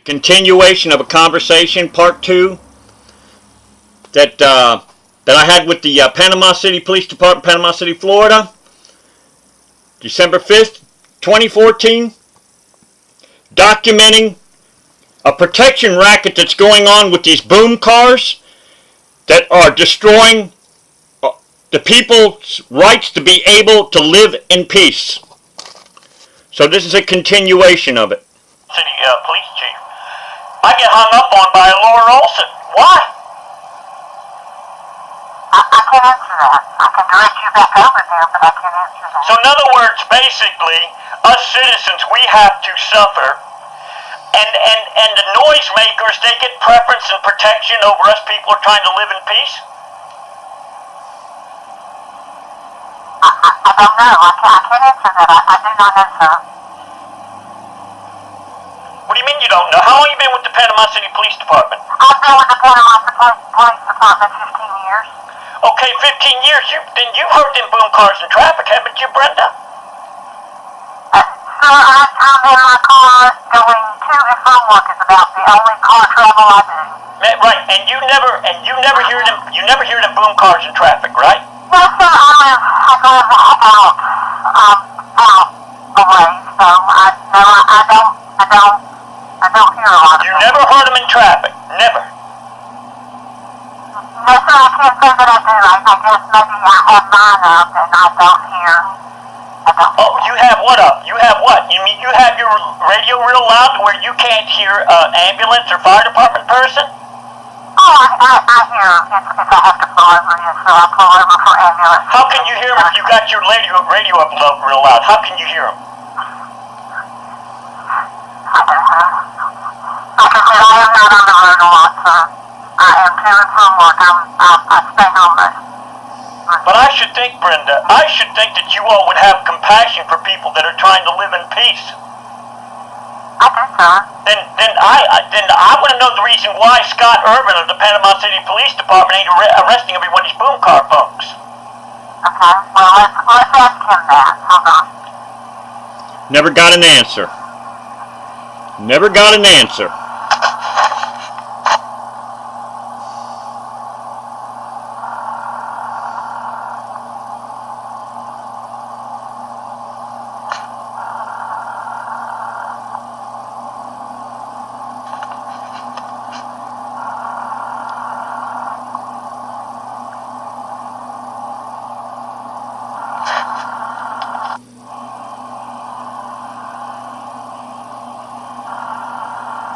Continuation of a conversation, part 2, that I had with the Panama City Police Department, Panama City, Florida, December 5th, 2014, documenting a protection racket that's going on with these boom cars that are destroying the people's rights to be able to live in peace. So this is a continuation of it. City police chief. I get hung up on by Laura Olson. Why? I can't answer that. I can direct you back over there, but I can't answer that. So in other words, basically, us citizens, we have to suffer. And the noise makers, they get preference and protection over us people who are trying to live in peace? I don't know. I can't answer that. I do not know, sir. What do you mean you don't know? How long have you been with the Panama City Police Department? I've been with the Panama City Police Department 15 years. Okay, 15 years. You've heard them boom cars in traffic, haven't you, Brenda? Sir, I'm in my car going to and from work is about the only car travel I do. Right, and you never hear them boom cars in traffic, right? No, sir, I live out away, so I don't hear a lot of You never heard them in traffic? Never? No, sir, I can't say that I do. I guess maybe I have mine up and I don't hear. Oh, you have what up? You have what? You mean you have your radio real loud to where you can't hear an ambulance or fire department person? Oh, I hear if I have to pull over, yes, so I pull over for ambulance. How can you hear them if you got your radio up real loud? How can you hear them? I don't know. Like I said, I am not on the road a lot, sir. I am to and from work. I stay home most. But I should think, Brenda, that you all would have compassion for people that are trying to live in peace. I do, sir. Then I want to know the reason why Scott Urban of the Panama City Police Department ain't arresting every one of these boom car folks. Okay, well, let's ask him that. Hold on. Never got an answer. Never got an answer.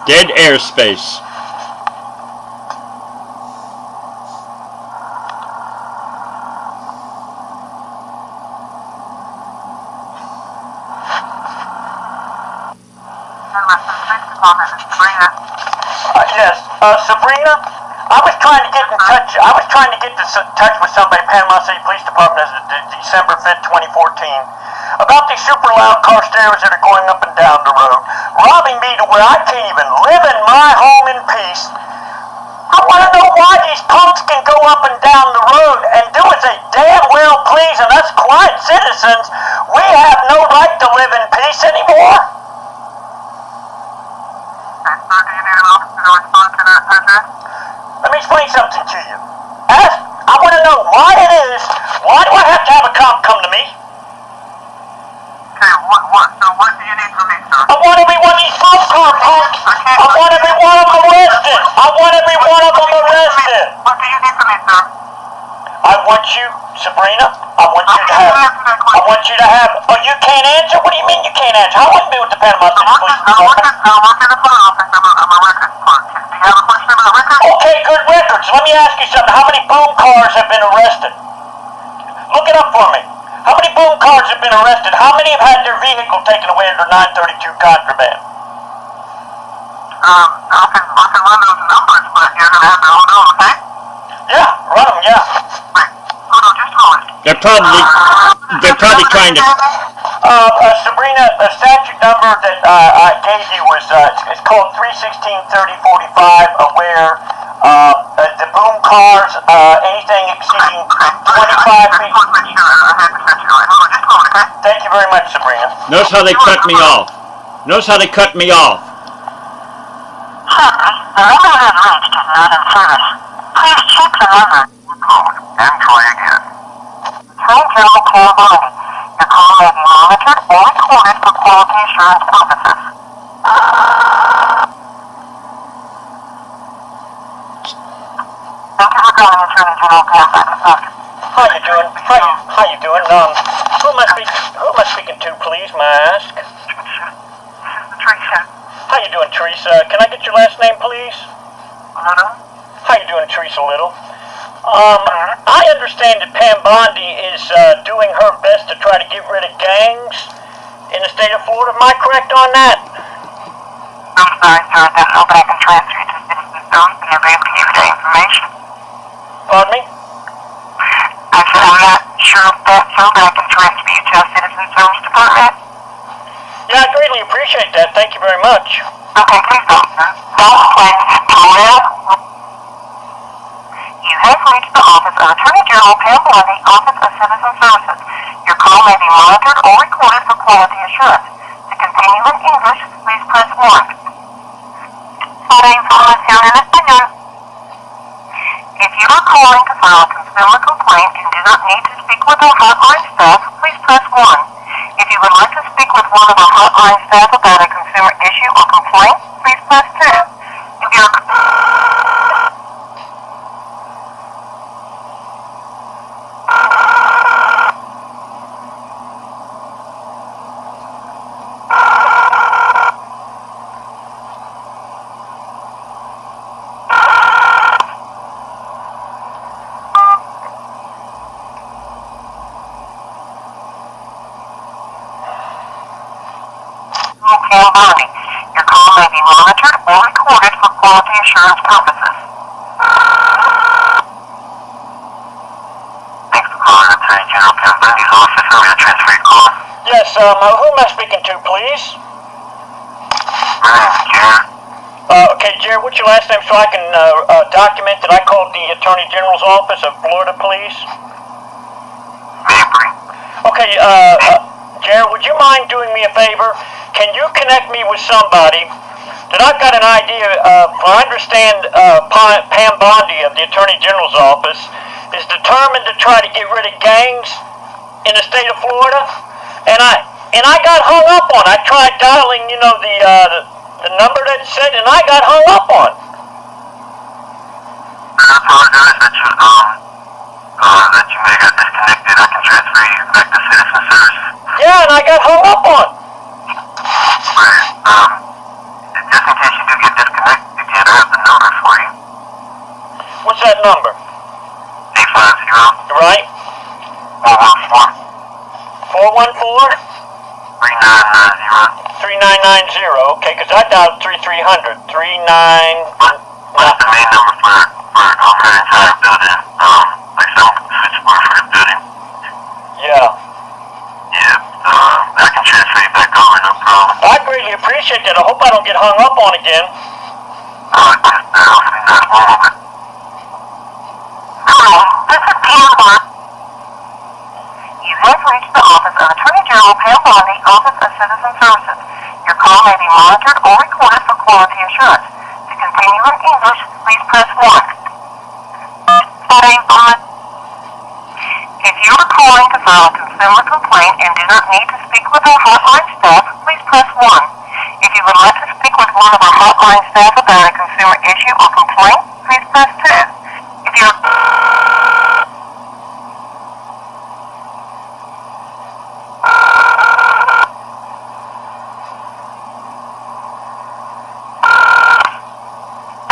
Dead airspace. Yes, Sabrina, I was trying to get in touch. Touch with somebody at Panama City Police Department as of December 5th, 2014, about these super loud car stereos that are going up and down the road, robbing me to where I can't even live in my home in peace. I want to know why these punks can go up and down the road and do as they damn well please, and us quiet citizens, we have no right to live in peace anymore. Sir, do you need an officer to respond to that, Patrick? Let me explain something to you. I want to know why it is. Why do I have to have a cop come to me? Okay, so what do you need from me, sir? I want every one of these boom car punks. I want every one of them arrested. I want every one of them arrested. What do you need from me, sir? I want you, Sabrina. I want you to have. Oh, you can't answer? What do you mean you can't answer? How long have you been with the Panama City Police Department? I work in the fire office. I'm a records clerk. Do you have a question about records? Okay, good records. Let me ask you something. How many boom cars have been arrested? Look it up for me. How many boom cars have been arrested? How many have had their vehicle taken away under 932 contraband? I can run those numbers, but you're going to have to hold on, okay? Yeah, run them, yeah. Wait, hold on, just hold it. They're probably trying to. Sabrina, the statute number that I gave you was it's called 316-3045, where the boom cars, anything exceeding 25 feet. Thank you very much, Sabrina. Notice how they cut me off. Notice how they cut me off. The number you have reached is not in service. Please check the number you called and try again. Attorney General Pam Bondi. Your call may be monitored or recorded for quality assurance purposes. Thank you for calling Attorney General Pam Bondi. How you doing? How you doing? Who am I speaking to, please, may I ask? This is Teresa. How you doing, Teresa? Can I get your last name, please? Little? How you doing, Teresa Little? I understand that Pam Bondi is doing her best to try to get rid of gangs in the state of Florida. Am I correct on that? I'm sorry, sir. There's nobody I can transfer you to Citizen Service and you'll be able to give you that information. Pardon me? I said I'm not sure if that's so, but I can transfer you to a Citizen Service Department. Yeah, I greatly appreciate that. Thank you very much. Okay, please don't, sir. You have reached the office of Attorney General Pam Bondi, Office of Citizen Services. Your call may be monitored or recorded for quality assurance. To continue in English, please press 1. Para información en español. If you are calling to file a consumer complaint and do not need to speak with our hotline staff, please press 1. If you would like to speak with one of our hotline staff about a consumer issue or complaint, please press 2. If you are Pam Bondi. Your call may be monitored or recorded for quality assurance purposes. Thanks for calling Attorney General Pam Bondi's office. How may I transfer your call? Yes, who am I speaking to, please? My name is Jared. Okay, Jerry, what's your last name so I can document that I called the Attorney General's office of Florida Police? Bribery. Okay, Jerry, would you mind doing me a favor? Can you connect me with somebody that I've got an idea of? I understand Pam Bondi of the Attorney General's office is determined to try to get rid of gangs in the state of Florida, and I got hung up on. I tried dialing, the number that it said, and I got hung up on. I apologize that you may have got disconnected. I can transfer you back to Citizen Service. Yeah, and I got hung up on. Right. Just in case you do get disconnected again, I have the number for you. What's that number? 850. Right? 414. 414? 3990. Okay, because I dialed 3300. 39... That's the main number for her entire building. Like some switchboard for the building. Yeah. Yeah. I can transfer you back over, no problem. I greatly appreciate that. I hope I don't get hung up on again. Hopefully not. One moment. Hello, this is Pam Bondi. You have reached the office of Attorney General Pam Bondi, Office of Citizen Services. Your call may be monitored or recorded for quality assurance. To continue in English, please press 1. If you are calling to file a consumer complaint and do not need to speak with our hotline staff, please press 1. If you would like to speak with one of our hotline staff about a consumer issue or complaint, please press 2. If you are...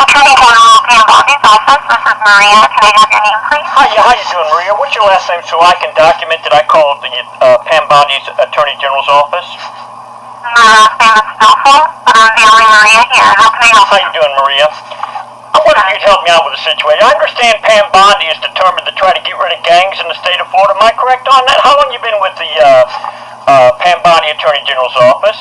Attorney General Pam Bondi's office, this is Maria. Can I have your name, please? How you doing, Maria? What's your last name so I can document that I called the Pam Bondi's Attorney General's office? My last name is Stillful, but I'm the only Maria here. How can I help How you? you doing, Maria? I wonder if you'd help me out with a situation. I understand Pam Bondi is determined to try to get rid of gangs in the state of Florida. Am I correct on that? How long you been with the Pam Bondi Attorney General's office?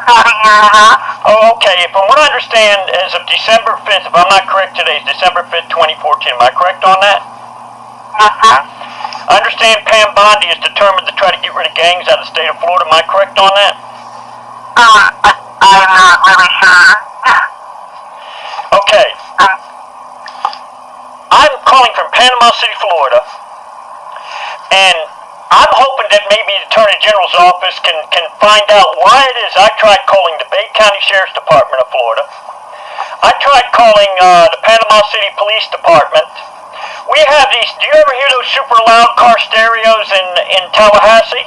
About a year and a half. Oh, okay. From what I understand, as of December 5th, if I'm not correct today, is December 5th, 2014. Am I correct on that? Yes, sir. I understand Pam Bondi is determined to try to get rid of gangs out of the state of Florida. Am I correct on that? I'm not really sure. Panama City, Florida, and I'm hoping that maybe the Attorney General's office can find out why it is I tried calling the Bay County Sheriff's Department of Florida. I tried calling the Panama City Police Department. We have these, do you ever hear those super loud car stereos in Tallahassee?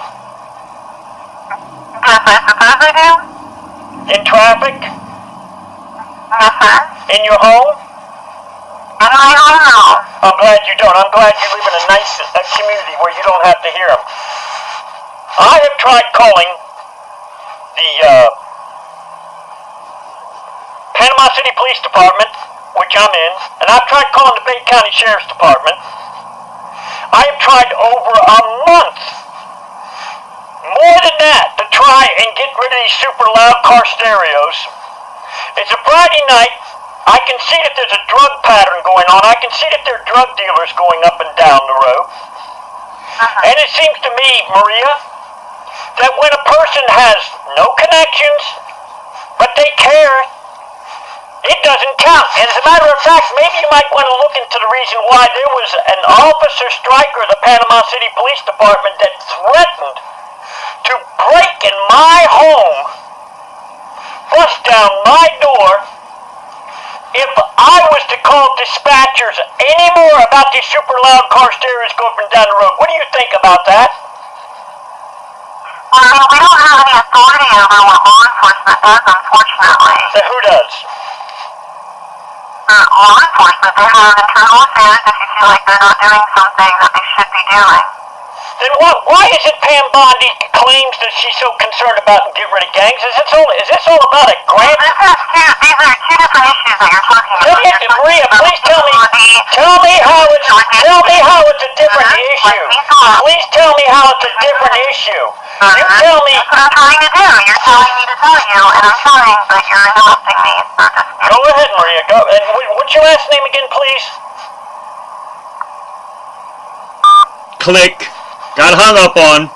Yes, I suppose I do. In traffic? Yes, sir. In your home? In my home, no. I'm glad you don't. I'm glad you live in a nice community where you don't have to hear them. I have tried calling the Panama City Police Department, which I'm in, and I've tried calling the Bay County Sheriff's Department. I have tried over a month, more than that, to try and get rid of these super loud car stereos. It's a Friday night. I can see that there's a drug pattern going on. I can see that there are drug dealers going up and down the road. And it seems to me, Maria, that when a person has no connections, but they care, it doesn't count. And as a matter of fact, maybe you might want to look into the reason why there was an officer striker of the Panama City Police Department that threatened to break in my home, bust down my door, if I was to call dispatchers anymore about these super loud car stereos going up and down the road. What do you think about that? Well, we don't have any authority over what law enforcement does, unfortunately. Then who does? Law enforcement, they have internal affairs if you feel like they're not doing something that they should be doing. Then why is it Pam Bondi claims that she's so concerned about getting rid of gangs? Is this all about a grant? These are two different issues that you're talking about. Maria, please tell me how it's a different issue. Please tell me how it's a different issue. You tell me. That's what I'm trying to do. You're telling me to tell you, and I'm trying, but you're interrupting me. So just go ahead, Maria. Go. And what's your last name again, please? Click. Got hung up on.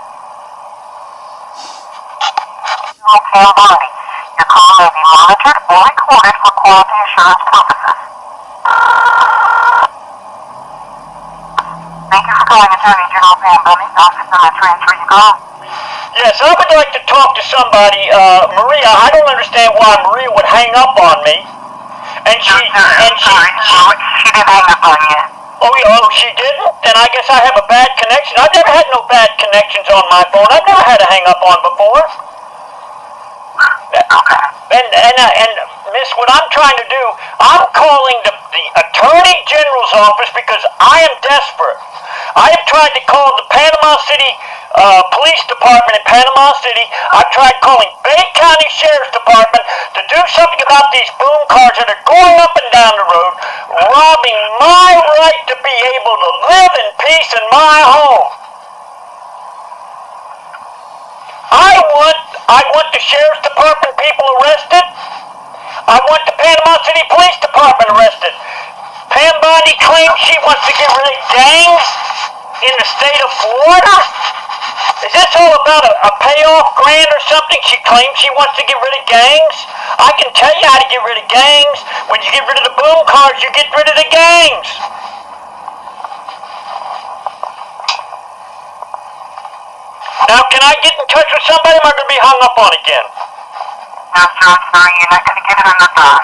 Okay, body. Your call may be monitored or recorded for quality assurance purposes. Thank you for calling Attorney General Pam Bunny's office, and I transfer you call. Yes, I would like to talk to somebody. Maria, I don't understand why Maria would hang up on me. And she didn't hang up on you. Oh, she didn't? Then I guess I have a bad connection. I've never had no bad connections on my phone. I've never had to hang up on before. And Miss, what I'm trying to do, I'm calling the Attorney General's office because I am desperate. I have tried to call the Panama City Police Department in Panama City. I've tried calling Bay County Sheriff's Department to do something about these boom cars that are going up and down the road, robbing my right to be able to live in peace in my home. I want the Sheriff's Department people arrested. I want the Panama City Police Department arrested. Pam Bondi claims she wants to get rid of gangs in the state of Florida. Is this all about a payoff grant or something? She claims she wants to get rid of gangs. I can tell you how to get rid of gangs. When you get rid of the boom cars, you get rid of the gangs. Now, can I get in touch with somebody? Or am I going to be hung up on again? No, sir, I'm sorry. You're not going to get it on the phone.